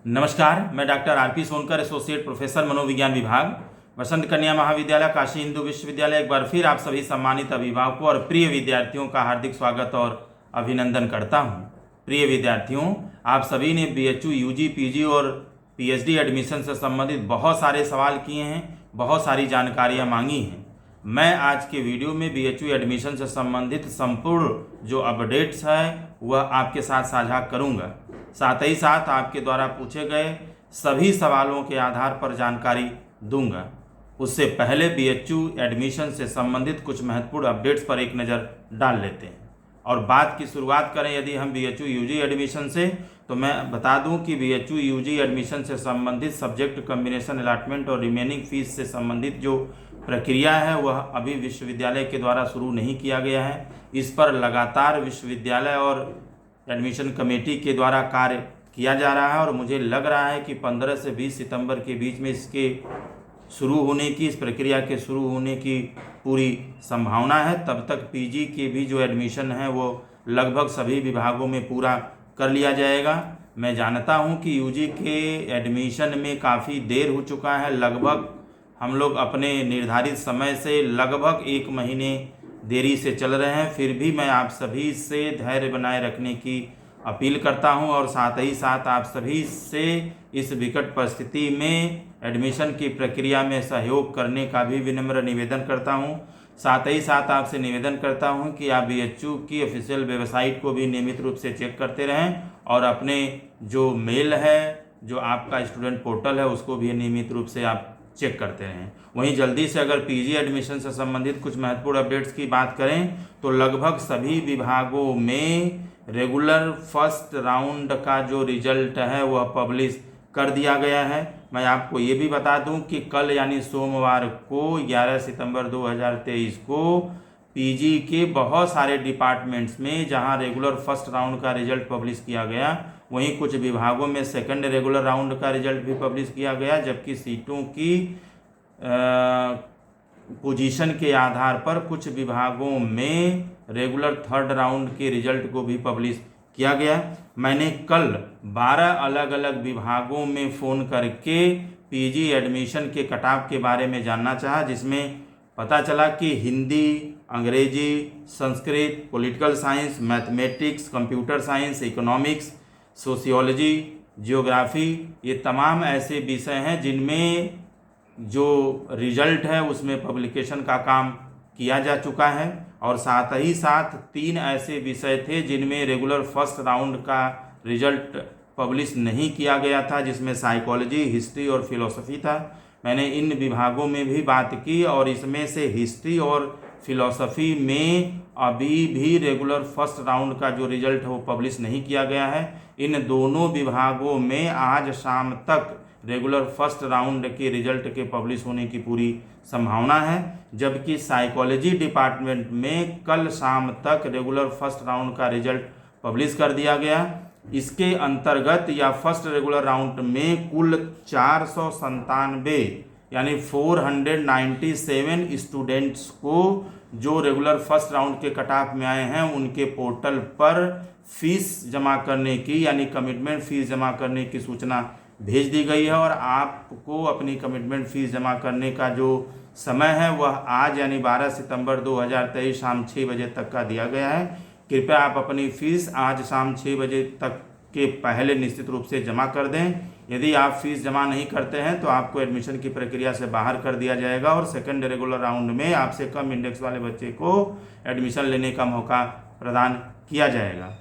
नमस्कार, मैं doctor RP Sonkar, associate professor मनोविज्ञान विभाग, वसंत कन्या महाविद्यालय, काशी हिंदू विश्वविद्यालय। एक बार फिर आप सभी सम्मानित अभिभावकों और प्रिय विद्यार्थियों का हार्दिक स्वागत और अभिनंदन करता हूं। प्रिय विद्यार्थियों, आप सभी ने बीएचयू, यूजी, पीजी और पीएचडी एडमिशन से संबंधित बहुत सारे सवाल किए हैं, बहुत सारी जानकारियाँ मांगी हैं। मैं आज के वीडियो में बीएचयू एडमिशन से संबंधित संपूर्ण जो अपडेट्स हैं वह आपके साथ साझा करूंगा। साथ ही साथ आपके द्वारा पूछे गए सभी सवालों के आधार पर जानकारी दूंगा। उससे पहले बीएचयू एडमिशन से संबंधित कुछ महत्वपूर्ण अपडेट्स पर एक नज़र डाल लेते हैं। और बात की शुरुआत करें यदि हम बीएचयू यूजी एडमिशन से, तो मैं बता दूं कि बीएचयू यूजी एडमिशन से संबंधित सब्जेक्ट कम्बिनेशन अलॉटमेंट और रिमेनिंग फीस से संबंधित जो प्रक्रिया है वह अभी विश्वविद्यालय के द्वारा शुरू नहीं किया गया है। इस पर लगातार विश्वविद्यालय और एडमिशन कमेटी के द्वारा कार्य किया जा रहा है और मुझे लग रहा है कि 15 से 20 सितंबर के बीच में इसके शुरू होने की, इस प्रक्रिया के शुरू होने की पूरी संभावना है। तब तक पीजी के भी जो एडमिशन है वो लगभग सभी विभागों में पूरा कर लिया जाएगा। मैं जानता हूं कि यूजी के एडमिशन में काफ़ी देर हो चुका है, लगभग हम लोग अपने निर्धारित समय से लगभग 1 महीने देरी से चल रहे हैं। फिर भी मैं आप सभी से धैर्य बनाए रखने की अपील करता हूं और साथ ही साथ आप सभी से इस विकट परिस्थिति में एडमिशन की प्रक्रिया में सहयोग करने का भी विनम्र निवेदन करता हूं। साथ ही साथ आपसे निवेदन करता हूं कि आप बीएचयू की ऑफिशियल वेबसाइट को भी नियमित रूप से चेक करते रहें और अपने जो मेल है, जो आपका स्टूडेंट पोर्टल है, उसको भी नियमित रूप से आप चेक करते रहें। वहीं जल्दी से अगर पीजी एडमिशन से संबंधित कुछ महत्वपूर्ण अपडेट्स की बात करें तो लगभग सभी विभागों में रेगुलर फर्स्ट राउंड का जो रिजल्ट है वह पब्लिश कर दिया गया है। मैं आपको ये भी बता दूं कि कल यानी सोमवार को 11 सितंबर 2023 को पीजी के बहुत सारे डिपार्टमेंट्स में जहां रेगुलर फर्स्ट राउंड का रिजल्ट पब्लिश किया गया, वहीं कुछ विभागों में सेकंड रेगुलर राउंड का रिजल्ट भी पब्लिश किया गया, जबकि सीटों की पोजीशन के आधार पर कुछ विभागों में रेगुलर थर्ड राउंड के रिजल्ट को भी पब्लिश किया गया। मैंने कल 12 अलग अलग विभागों में फ़ोन करके पीजी एडमिशन के कटऑफ के बारे में जानना चाहा, जिसमें पता चला कि हिंदी, अंग्रेजी, Sanskrit, political science, mathematics, computer science, economics, sociology, geography, ये तमाम ऐसे विषय हैं जिनमें जो रिजल्ट है उसमें पब्लिकेशन का काम किया जा चुका है। और साथ ही साथ 3 ऐसे विषय थे जिनमें रेगुलर फर्स्ट राउंड का रिजल्ट पब्लिश नहीं किया गया था, जिसमें साइकोलॉजी, हिस्ट्री और फिलॉसफी था। मैंने इन विभागों में भी बात की और इसमें से हिस्ट्री और फिलॉसफी में अभी भी रेगुलर फर्स्ट राउंड का जो रिजल्ट है वो पब्लिश नहीं किया गया है। इन दोनों विभागों में आज शाम तक रेगुलर फर्स्ट राउंड के रिजल्ट के पब्लिश होने की पूरी संभावना है, जबकि साइकोलॉजी डिपार्टमेंट में कल शाम तक रेगुलर फर्स्ट राउंड का रिजल्ट पब्लिश कर दिया गया। इसके अंतर्गत या फर्स्ट रेगुलर राउंड में कुल 497 यानी 497 स्टूडेंट्स को जो रेगुलर फर्स्ट राउंड के कटऑफ में आए हैं उनके पोर्टल पर फीस जमा करने की यानी कमिटमेंट फीस जमा करने की सूचना भेज दी गई है। और आपको अपनी कमिटमेंट फीस जमा करने का जो समय है वह आज यानी 12 सितंबर 2023 शाम 6 बजे तक का दिया गया है। कृपया आप अपनी फ़ीस आज शाम 6 बजे तक के पहले निश्चित रूप से जमा कर दें। यदि आप फीस जमा नहीं करते हैं तो आपको एडमिशन की प्रक्रिया से बाहर कर दिया जाएगा और सेकंड रेगुलर राउंड में आपसे कम इंडेक्स वाले बच्चे को एडमिशन लेने का मौका प्रदान किया जाएगा।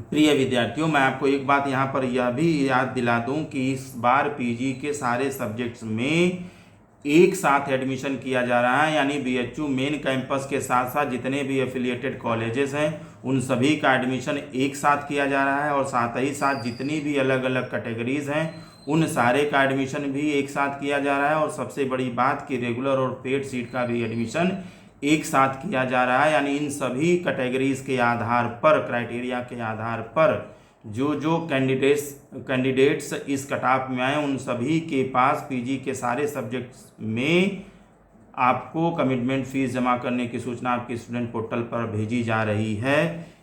प्रिय विद्यार्थियों, मैं आपको एक बात यहाँ पर यह भी याद दिला दूँ कि इस बार पीजी के सारे सब्जेक्ट्स में एक साथ एडमिशन किया जा रहा है, यानी बीएचयू मेन कैंपस के साथ साथ जितने भी एफिलिएटेड कॉलेजेस हैं उन सभी का एडमिशन एक साथ किया जा रहा है। और साथ ही साथ जितनी भी अलग अलग कैटेगरीज हैं उन सारे का एडमिशन भी एक साथ किया जा रहा है। और सबसे बड़ी बात कि रेगुलर और पेड सीट का भी एडमिशन एक साथ किया जा रहा है, यानी इन सभी कैटेगरीज के आधार पर, क्राइटेरिया के आधार पर जो कैंडिडेट्स इस कटऑफ में आए उन सभी के पास पीजी के सारे सब्जेक्ट्स में आपको कमिटमेंट फीस जमा करने की सूचना आपके स्टूडेंट पोर्टल पर भेजी जा रही है।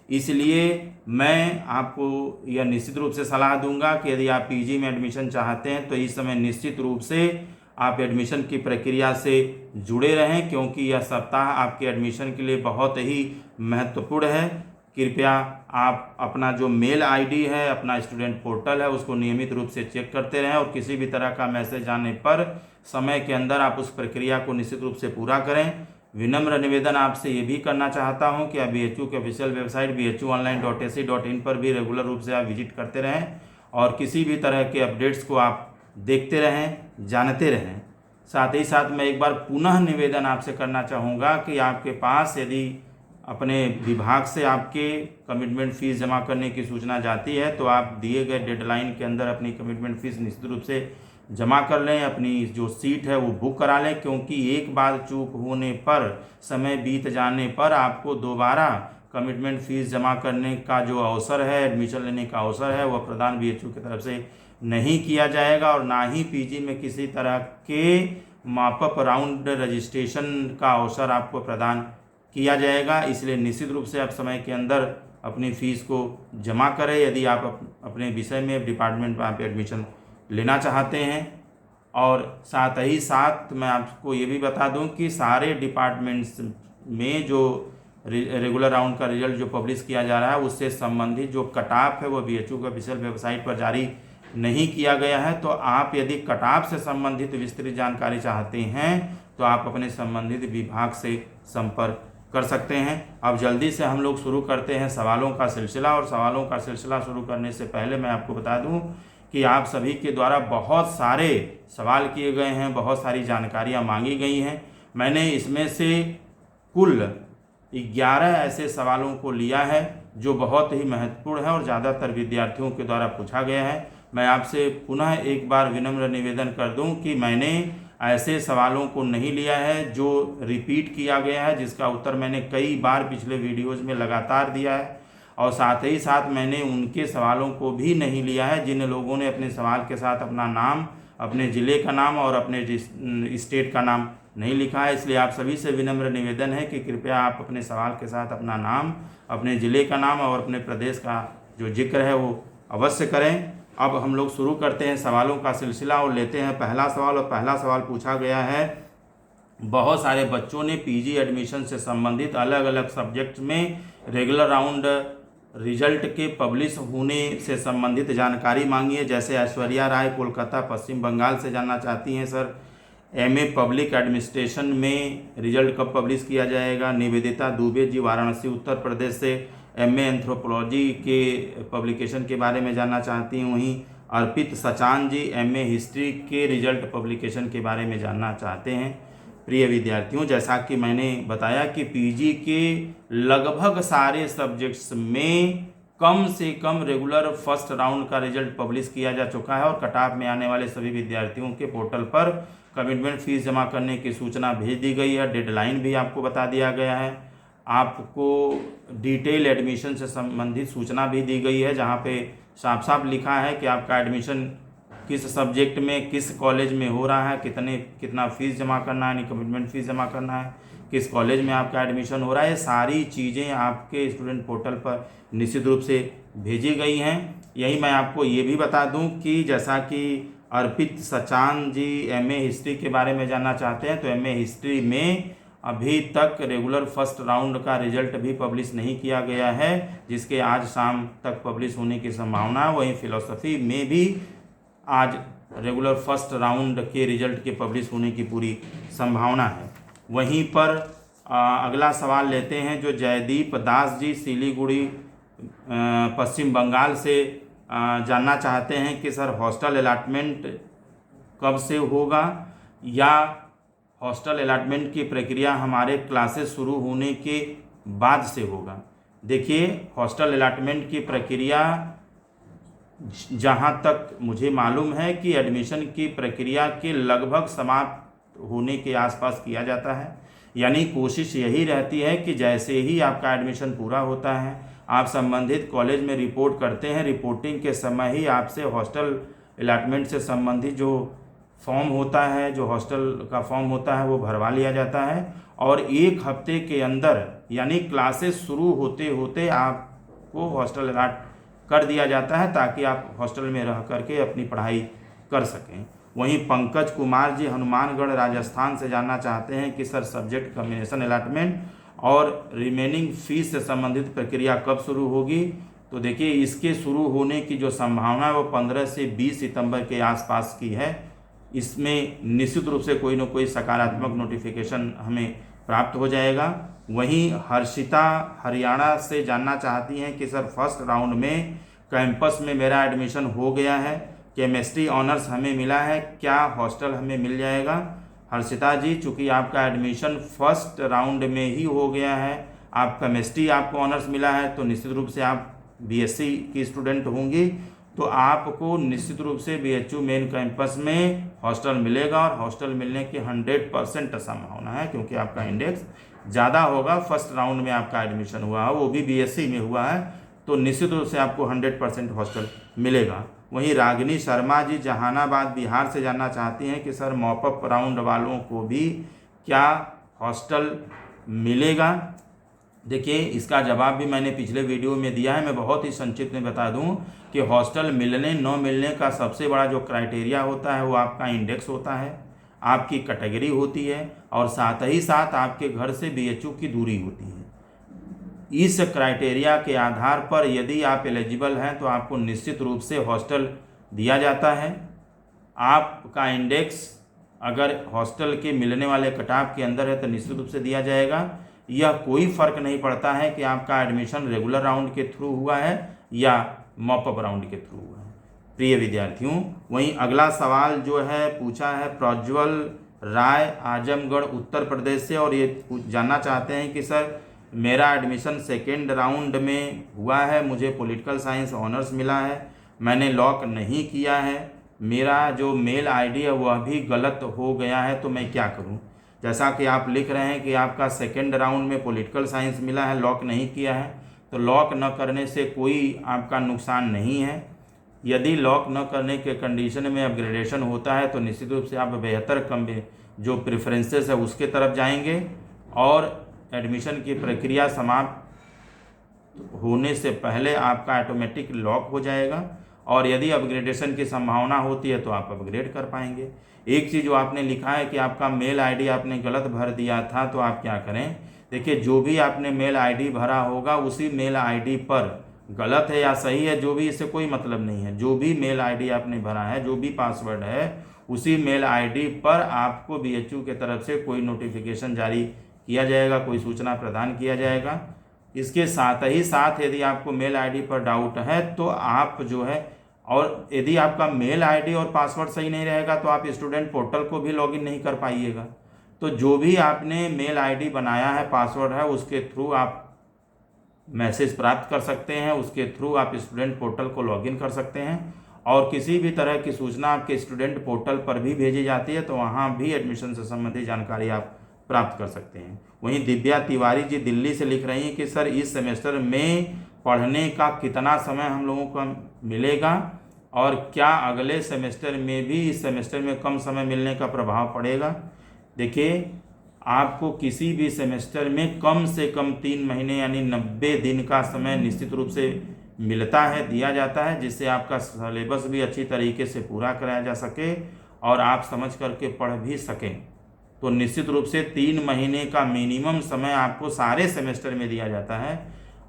इसलिए मैं आपको यह निश्चित रूप से सलाह दूंगा कि यदि आप पीजी में एडमिशन चाहते हैं तो इस समय निश्चित रूप से आप एडमिशन की प्रक्रिया से जुड़े रहें, क्योंकि यह सप्ताह आपके एडमिशन के लिए बहुत ही महत्वपूर्ण है। कृपया आप अपना जो मेल आईडी है, अपना स्टूडेंट पोर्टल है, उसको नियमित रूप से चेक करते रहें और किसी भी तरह का मैसेज आने पर समय के अंदर आप उस प्रक्रिया को निश्चित रूप से पूरा करें। विनम्र निवेदन आपसे ये भी करना चाहता हूं कि आप BHU के ऑफिशियल वेबसाइट bhuonline.ac.in पर भी रेगुलर रूप से आप विजिट करते रहें और किसी भी तरह के अपडेट्स को आप देखते रहें, जानते रहें। साथ ही साथ मैं एक बार पुनः निवेदन आपसे करना चाहूँगा कि आपके पास यदि अपने विभाग से आपके कमिटमेंट फ़ीस जमा करने की सूचना जाती है तो आप दिए गए डेडलाइन के अंदर अपनी कमिटमेंट फ़ीस निश्चित रूप से जमा कर लें, अपनी जो सीट है वो बुक करा लें, क्योंकि एक बार चूक होने पर, समय बीत जाने पर आपको दोबारा कमिटमेंट फ़ीस जमा करने का जो अवसर है, एडमिशन लेने का अवसर है, वह प्रदान BHU की तरफ से नहीं किया जाएगा और ना ही पीजी में किसी तरह के मापअप राउंड रजिस्ट्रेशन का अवसर आपको प्रदान किया जाएगा। इसलिए निश्चित रूप से आप समय के अंदर अपनी फ़ीस को जमा करें यदि आप अपने विषय में डिपार्टमेंट में आप एडमिशन लेना चाहते हैं। और साथ ही साथ मैं आपको ये भी बता दूं कि सारे डिपार्टमेंट्स में जो रेगुलर राउंड का रिजल्ट जो पब्लिश किया जा रहा है उससे संबंधित जो कट ऑफ है वो BHU के ऑफिशियल वेबसाइट पर जारी नहीं किया गया है। तो आप यदि कट ऑफ से संबंधित विस्तृत जानकारी चाहते हैं तो आप अपने संबंधित विभाग से संपर्क कर सकते हैं। अब जल्दी से हम लोग शुरू करते हैं सवालों का सिलसिला। और सवालों का सिलसिला शुरू करने से पहले मैं आपको बता दूं कि आप सभी के द्वारा बहुत सारे सवाल किए गए हैं, बहुत सारी जानकारियां मांगी गई हैं। मैंने इसमें से कुल 11 ऐसे सवालों को लिया है जो बहुत ही महत्वपूर्ण है और ज़्यादातर विद्यार्थियों के द्वारा पूछा गया है। मैं आपसे पुनः एक बार विनम्र निवेदन कर दूं कि मैंने ऐसे सवालों को नहीं लिया है जो रिपीट किया गया है, जिसका उत्तर मैंने कई बार पिछले वीडियोज़ में लगातार दिया है। और साथ ही साथ मैंने उनके सवालों को भी नहीं लिया है जिन लोगों ने अपने सवाल के साथ अपना नाम, अपने ज़िले का नाम और अपने स्टेट का नाम नहीं लिखा है। इसलिए आप सभी से विनम्र निवेदन है कि कृपया आप अपने सवाल के साथ अपना नाम, अपने ज़िले का नाम और अपने प्रदेश का जो जिक्र है वो अवश्य करें। अब हम लोग शुरू करते हैं सवालों का सिलसिला और लेते हैं पहला सवाल। और पहला सवाल पूछा गया है, बहुत सारे बच्चों ने पीजी एडमिशन से संबंधित अलग अलग सब्जेक्ट में रेगुलर राउंड रिजल्ट के पब्लिश होने से संबंधित जानकारी मांगी है। जैसे ऐश्वर्या राय कोलकाता पश्चिम बंगाल से जानना चाहती हैं, सर MA पब्लिक एडमिनिस्ट्रेशन में रिजल्ट कब पब्लिश किया जाएगा। निवेदिता दुबे जी वाराणसी उत्तर प्रदेश से MA एंथ्रोपोलॉजी के पब्लिकेशन के बारे में जानना चाहती हैं। वहीं अर्पित सचान जी MA हिस्ट्री के रिजल्ट पब्लिकेशन के बारे में जानना चाहते हैं। प्रिय विद्यार्थियों, जैसा कि मैंने बताया कि पीजी के लगभग सारे सब्जेक्ट्स में कम से कम रेगुलर फर्स्ट राउंड का रिजल्ट पब्लिश किया जा चुका है और कट ऑफ में आने वाले सभी विद्यार्थियों के पोर्टल पर कमिटमेंट फीस जमा करने की सूचना भेज दी गई है। डेडलाइन भी आपको बता दिया गया है। आपको डिटेल एडमिशन से संबंधित सूचना भी दी गई है, जहाँ पे साफ साफ लिखा है कि आपका एडमिशन किस सब्जेक्ट में किस कॉलेज में हो रहा है, कितना फ़ीस जमा करना है, यानी कमिटमेंट फ़ीस जमा करना है, किस कॉलेज में आपका एडमिशन हो रहा है। ये सारी चीज़ें आपके स्टूडेंट पोर्टल पर निश्चित रूप से भेजी गई हैं। यही मैं आपको ये भी बता दूं कि जैसा कि अर्पित सचान जी MA हिस्ट्री के बारे में जानना चाहते हैं, तो MA हिस्ट्री में अभी तक रेगुलर फर्स्ट राउंड का रिजल्ट भी पब्लिश नहीं किया गया है, जिसके आज शाम तक पब्लिश होने की संभावना है। वहीं फिलॉसफी में भी आज रेगुलर फर्स्ट राउंड के रिजल्ट के पब्लिश होने की पूरी संभावना है। वहीं पर अगला सवाल लेते हैं जो जयदीप दास जी सिलीगुड़ी पश्चिम बंगाल से जानना चाहते हैं कि सर हॉस्टल अलॉटमेंट कब से होगा या हॉस्टल अलॉटमेंट की प्रक्रिया हमारे क्लासेस शुरू होने के बाद से होगा। देखिए, हॉस्टल अलॉटमेंट की प्रक्रिया जहाँ तक मुझे मालूम है कि एडमिशन की प्रक्रिया के लगभग समाप्त होने के आसपास किया जाता है। यानी कोशिश यही रहती है कि जैसे ही आपका एडमिशन पूरा होता है, आप संबंधित कॉलेज में रिपोर्ट करते हैं, रिपोर्टिंग के समय ही आपसे हॉस्टल अलॉटमेंट से संबंधित जो फॉर्म होता है, जो हॉस्टल का फॉर्म होता है, वो भरवा लिया जाता है और 1 हफ्ते के अंदर यानी क्लासेस शुरू होते होते आप को हॉस्टल अलॉट कर दिया जाता है ताकि आप हॉस्टल में रह करके अपनी पढ़ाई कर सकें। वहीं पंकज कुमार जी हनुमानगढ़ राजस्थान से जानना चाहते हैं कि सर सब्जेक्ट कॉम्बिनेशन अलॉटमेंट और रिमेनिंग फीस से संबंधित प्रक्रिया कब शुरू होगी। तो देखिए, इसके शुरू होने की जो संभावना है वो 15 से 20 सितंबर के आसपास की है। इसमें निश्चित रूप से कोई न कोई सकारात्मक नोटिफिकेशन हमें प्राप्त हो जाएगा। वहीं हर्षिता हरियाणा से जानना चाहती हैं कि सर फर्स्ट राउंड में कैंपस में मेरा एडमिशन हो गया है, केमिस्ट्री ऑनर्स हमें मिला है, क्या हॉस्टल हमें मिल जाएगा। हर्षिता जी, चूँकि आपका एडमिशन फर्स्ट राउंड में ही हो गया है, आप केमिस्ट्री आपको ऑनर्स मिला है, तो निश्चित रूप से आप बीएससी की स्टूडेंट होंगी, तो आपको निश्चित रूप से बीएचयू मेन कैंपस में हॉस्टल मिलेगा और हॉस्टल मिलने की 100% संभावना है, क्योंकि आपका इंडेक्स ज़्यादा होगा। फर्स्ट राउंड में आपका एडमिशन हुआ है, वो भी बीएससी में हुआ है, तो निश्चित रूप से आपको 100% हॉस्टल मिलेगा। वहीं रागिनी शर्मा जी जहानाबाद बिहार से जानना चाहती हैं कि सर मॉपअप राउंड वालों को भी क्या हॉस्टल मिलेगा। देखिए, इसका जवाब भी मैंने पिछले वीडियो में दिया है। मैं बहुत ही संक्षिप्त में बता दूं कि हॉस्टल मिलने न मिलने का सबसे बड़ा जो क्राइटेरिया होता है वो आपका इंडेक्स होता है, आपकी कैटेगरी होती है और साथ ही साथ आपके घर से बीएचयू की दूरी होती है। इस क्राइटेरिया के आधार पर यदि आप एलिजिबल हैं तो आपको निश्चित रूप से हॉस्टल दिया जाता है। आपका इंडेक्स अगर हॉस्टल के मिलने वाले कटाव के अंदर है तो निश्चित रूप से दिया जाएगा। यह कोई फ़र्क नहीं पड़ता है कि आपका एडमिशन रेगुलर राउंड के थ्रू हुआ है या मॉपअप राउंड के थ्रू हुआ है। प्रिय विद्यार्थियों, वहीं अगला सवाल जो है पूछा है प्रज्वल राय आजमगढ़ उत्तर प्रदेश से, और ये जानना चाहते हैं कि सर मेरा एडमिशन सेकेंड राउंड में हुआ है, मुझे पॉलिटिकल साइंस ऑनर्स मिला है, मैंने लॉक नहीं किया है, मेरा जो मेल आईडी है वह भी गलत हो गया है, तो मैं क्या करूं। जैसा कि आप लिख रहे हैं कि आपका सेकेंड राउंड में पॉलिटिकल साइंस मिला है, लॉक नहीं किया है, तो लॉक न करने से कोई आपका नुकसान नहीं है। यदि लॉक न करने के कंडीशन में अपग्रेडेशन होता है तो निश्चित रूप से आप बेहतर कम जो प्रेफरेंसेस है उसके तरफ जाएंगे और एडमिशन की प्रक्रिया समाप्त होने से पहले आपका ऑटोमेटिक लॉक हो जाएगा, और यदि अपग्रेडेशन की संभावना होती है तो आप अपग्रेड कर पाएंगे। एक चीज़ जो आपने लिखा है कि आपका मेल आईडी आपने गलत भर दिया था, तो आप क्या करें। देखिए, जो भी आपने मेल आईडी भरा होगा उसी मेल आईडी पर, गलत है या सही है जो भी, इससे कोई मतलब नहीं है, जो भी मेल आईडी आपने भरा है, जो भी पासवर्ड है, उसी मेल आईडी पर आपको बीएचयू के तरफ से कोई नोटिफिकेशन जारी किया जाएगा, कोई सूचना प्रदान किया जाएगा। इसके साथ ही साथ यदि आपको मेल आईडी पर डाउट है तो आप जो है, और यदि आपका मेल आईडी और पासवर्ड सही नहीं रहेगा तो आप स्टूडेंट पोर्टल को भी लॉगिन नहीं कर पाइएगा। तो जो भी आपने मेल आईडी बनाया है, पासवर्ड है, उसके थ्रू आप मैसेज प्राप्त कर सकते हैं, उसके थ्रू आप स्टूडेंट पोर्टल को लॉगिन कर सकते हैं, और किसी भी तरह की सूचना आपके स्टूडेंट पोर्टल पर भी भेजी जाती है तो वहाँ भी एडमिशन से संबंधित जानकारी आप प्राप्त कर सकते हैं। वहीं दिव्या तिवारी जी दिल्ली से लिख रही हैं कि सर इस सेमेस्टर में पढ़ने का कितना समय हम लोगों को मिलेगा, और क्या अगले सेमेस्टर में भी इस सेमेस्टर में कम समय मिलने का प्रभाव पड़ेगा। देखिए, आपको किसी भी सेमेस्टर में कम से कम 3 महीने यानी 90 दिन का समय निश्चित रूप से मिलता है, दिया जाता है, जिससे आपका सिलेबस भी अच्छी तरीके से पूरा कराया जा सके और आप समझ करके पढ़ भी सकें। तो निश्चित रूप से 3 महीने का मिनिमम समय आपको सारे सेमेस्टर में दिया जाता है,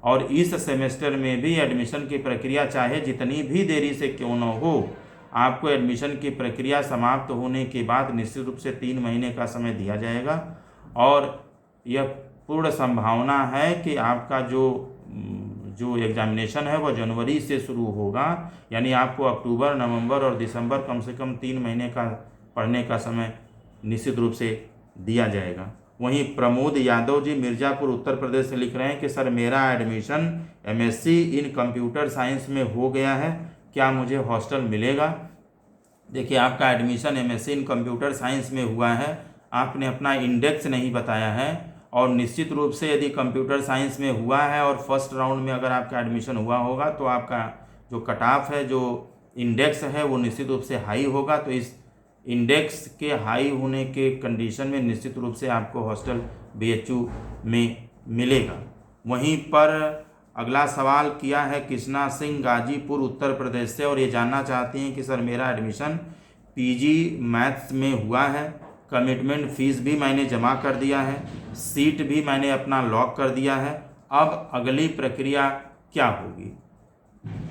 और इस सेमेस्टर में भी एडमिशन की प्रक्रिया चाहे जितनी भी देरी से क्यों न हो, आपको एडमिशन की प्रक्रिया समाप्त होने के बाद निश्चित रूप से 3 महीने का समय दिया जाएगा, और यह पूर्ण संभावना है कि आपका जो एग्जामिनेशन है वह जनवरी से शुरू होगा, यानी आपको अक्टूबर, नवंबर और दिसंबर कम से कम 3 महीने का पढ़ने का समय निश्चित रूप से दिया जाएगा। वहीं प्रमोद यादव जी मिर्ज़ापुर उत्तर प्रदेश से लिख रहे हैं कि सर मेरा admission MSc in computer science में हो गया है, क्या मुझे हॉस्टल मिलेगा। देखिए, आपका admission MSc in computer science में हुआ है, आपने अपना इंडेक्स नहीं बताया है, और निश्चित रूप से यदि कंप्यूटर साइंस में हुआ है और फर्स्ट राउंड में अगर आपका एडमिशन हुआ होगा तो आपका जो कट ऑफ है, जो इंडेक्स है, वो निश्चित रूप से हाई होगा। तो इस इंडेक्स के हाई होने के कंडीशन में निश्चित रूप से आपको हॉस्टल बीएचयू में मिलेगा। वहीं पर अगला सवाल किया है कृष्णा सिंह गाजीपुर उत्तर प्रदेश से, और ये जानना चाहती हैं कि सर मेरा एडमिशन पीजी मैथ्स में हुआ है, कमिटमेंट फ़ीस भी मैंने जमा कर दिया है, सीट भी मैंने अपना लॉक कर दिया है, अब अगली प्रक्रिया क्या होगी।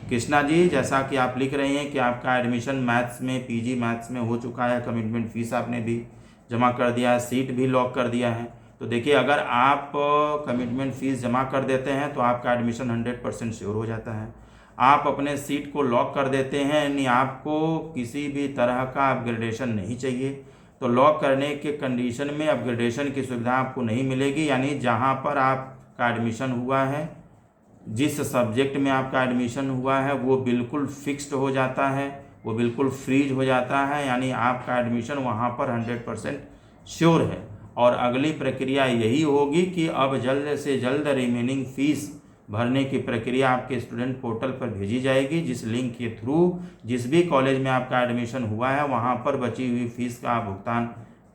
कृष्णा जी, जैसा कि आप लिख रहे हैं कि आपका एडमिशन मैथ्स में पीजी मैथ्स में हो चुका है, कमिटमेंट फ़ीस आपने भी जमा कर दिया है, सीट भी लॉक कर दिया है, तो देखिए अगर आप कमिटमेंट फ़ीस जमा कर देते हैं तो आपका एडमिशन 100% श्योर हो जाता है। आप अपने सीट को लॉक कर देते हैं, यानी आपको किसी भी तरह का अपग्रेडेशन नहीं चाहिए, तो लॉक करने के कंडीशन में अपग्रेडेशन की सुविधा आपको नहीं मिलेगी, यानी जहां पर आपका एडमिशन हुआ है, जिस सब्जेक्ट में आपका एडमिशन हुआ है वो बिल्कुल फिक्स्ड हो जाता है, वो बिल्कुल फ्रीज हो जाता है, यानी आपका एडमिशन वहाँ पर 100% श्योर है। और अगली प्रक्रिया यही होगी कि अब जल्द से जल्द रिमेनिंग फ़ीस भरने की प्रक्रिया आपके स्टूडेंट पोर्टल पर भेजी जाएगी, जिस लिंक के थ्रू जिस भी कॉलेज में आपका एडमिशन हुआ है वहाँ पर बची हुई फ़ीस का आप भुगतान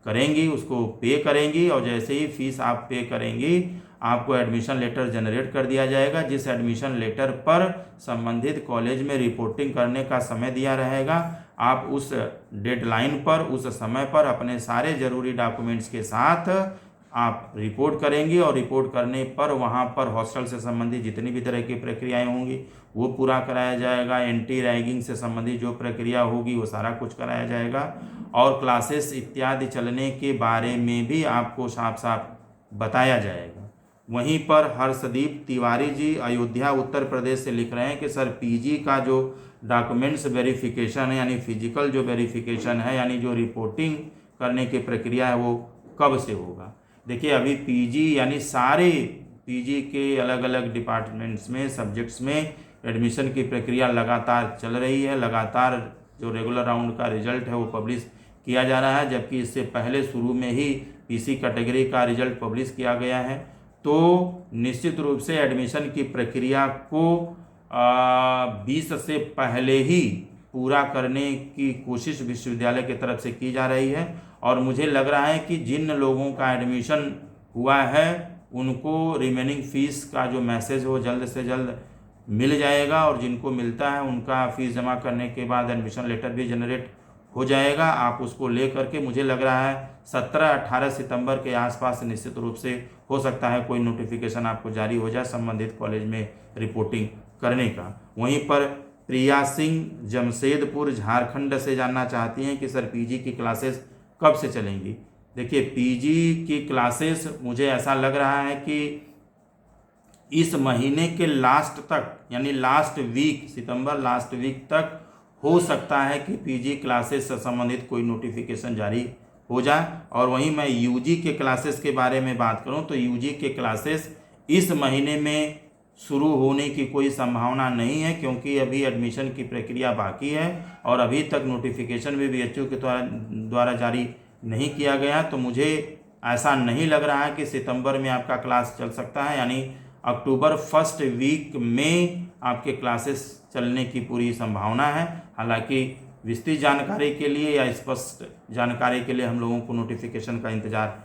करेंगी, उसको पे करेंगी, और जैसे ही फ़ीस आप पे करेंगी आपको एडमिशन लेटर जनरेट कर दिया जाएगा, जिस एडमिशन लेटर पर संबंधित कॉलेज में रिपोर्टिंग करने का समय दिया रहेगा। आप उस डेडलाइन पर, उस समय पर अपने सारे ज़रूरी डॉक्यूमेंट्स के साथ आप रिपोर्ट करेंगी, और रिपोर्ट करने पर वहाँ पर हॉस्टल से संबंधित जितनी भी तरह की प्रक्रियाएं होंगी वो पूरा कराया जाएगा, एंटी रैगिंग से संबंधित जो प्रक्रिया होगी वो सारा कुछ कराया जाएगा, और क्लासेस इत्यादि चलने के बारे में भी आपको साफ साफ बताया जाएगा। वहीं पर हर्षदीप तिवारी जी अयोध्या उत्तर प्रदेश से लिख रहे हैं कि सर पीजी का जो डॉक्यूमेंट्स वेरिफिकेशन है, यानी फिजिकल जो वेरिफिकेशन है, यानी जो रिपोर्टिंग करने की प्रक्रिया है वो कब से होगा। देखिए अभी पीजी यानी सारे पीजी के अलग अलग डिपार्टमेंट्स में, सब्जेक्ट्स में एडमिशन की प्रक्रिया लगातार चल रही है, लगातार जो रेगुलर राउंड का रिजल्ट है वो पब्लिश किया जा रहा है, जबकि इससे पहले शुरू में ही पीसी कैटेगरी का रिजल्ट पब्लिश किया गया है। तो निश्चित रूप से एडमिशन की प्रक्रिया को 20 से पहले ही पूरा करने की कोशिश विश्वविद्यालय की तरफ से की जा रही है, और मुझे लग रहा है कि जिन लोगों का एडमिशन हुआ है उनको रिमेनिंग फ़ीस का जो मैसेज हो जल्द से जल्द मिल जाएगा, और जिनको मिलता है उनका फ़ीस जमा करने के बाद एडमिशन लेटर भी जनरेट हो जाएगा। आप उसको ले करके, मुझे लग रहा है 17-18 सितंबर के आसपास निश्चित रूप से हो सकता है कोई नोटिफिकेशन आपको जारी हो जाए संबंधित कॉलेज में रिपोर्टिंग करने का। वहीं पर प्रिया सिंह जमशेदपुर झारखंड से जानना चाहती हैं कि सर पीजी की क्लासेस कब से चलेंगी। देखिए पीजी की क्लासेस मुझे ऐसा लग रहा है कि इस महीने के लास्ट तक, यानी लास्ट वीक, सितंबर लास्ट वीक तक हो सकता है कि पीजी क्लासेस से संबंधित कोई नोटिफिकेशन जारी हो जाए। और वहीं मैं यूजी के क्लासेस के बारे में बात करूं तो यूजी के क्लासेस इस महीने में शुरू होने की कोई संभावना नहीं है, क्योंकि अभी एडमिशन की प्रक्रिया बाकी है और अभी तक नोटिफिकेशन भी बीएचयू के द्वारा जारी नहीं किया गया। तो मुझे ऐसा नहीं लग रहा है कि सितंबर में आपका क्लास चल सकता है, यानी अक्टूबर फर्स्ट वीक में आपके क्लासेस चलने की पूरी संभावना है। हालांकि विस्तृत जानकारी के लिए या स्पष्ट जानकारी के लिए हम लोगों को नोटिफिकेशन का इंतज़ार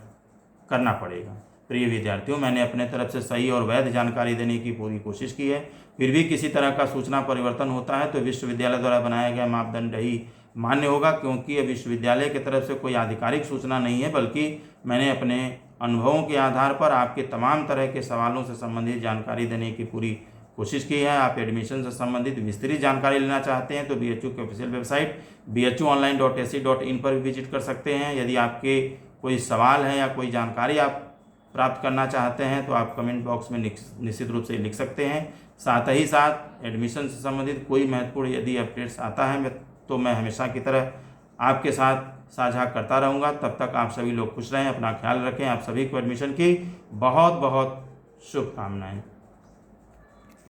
करना पड़ेगा। प्रिय विद्यार्थियों, मैंने अपने तरफ से सही और वैध जानकारी देने की पूरी कोशिश की है। फिर भी किसी तरह का सूचना परिवर्तन होता है तो विश्वविद्यालय द्वारा बनाया गया मापदंड ही मान्य होगा, क्योंकि अब विश्वविद्यालय की तरफ से कोई आधिकारिक सूचना नहीं है, बल्कि मैंने अपने अनुभवों के आधार पर आपके तमाम तरह के सवालों से संबंधित जानकारी देने की पूरी कोशिश की है। आप एडमिशन से संबंधित विस्तृत जानकारी लेना चाहते हैं तो बीएचयू की ऑफिशियल वेबसाइट bhuonline.ac.in पर भी विजिट कर सकते हैं। यदि आपके कोई सवाल है या कोई जानकारी आप प्राप्त करना चाहते हैं तो आप कमेंट बॉक्स में निश्चित रूप से लिख सकते हैं। साथ ही साथ एडमिशन से संबंधित कोई महत्वपूर्ण यदि अपडेट्स आता है तो मैं हमेशा की तरह आपके साथ साझा करता रहूँगा। तब तक आप सभी लोग खुश रहें, अपना ख्याल रखें। आप सभी को एडमिशन की बहुत बहुत शुभकामनाएं।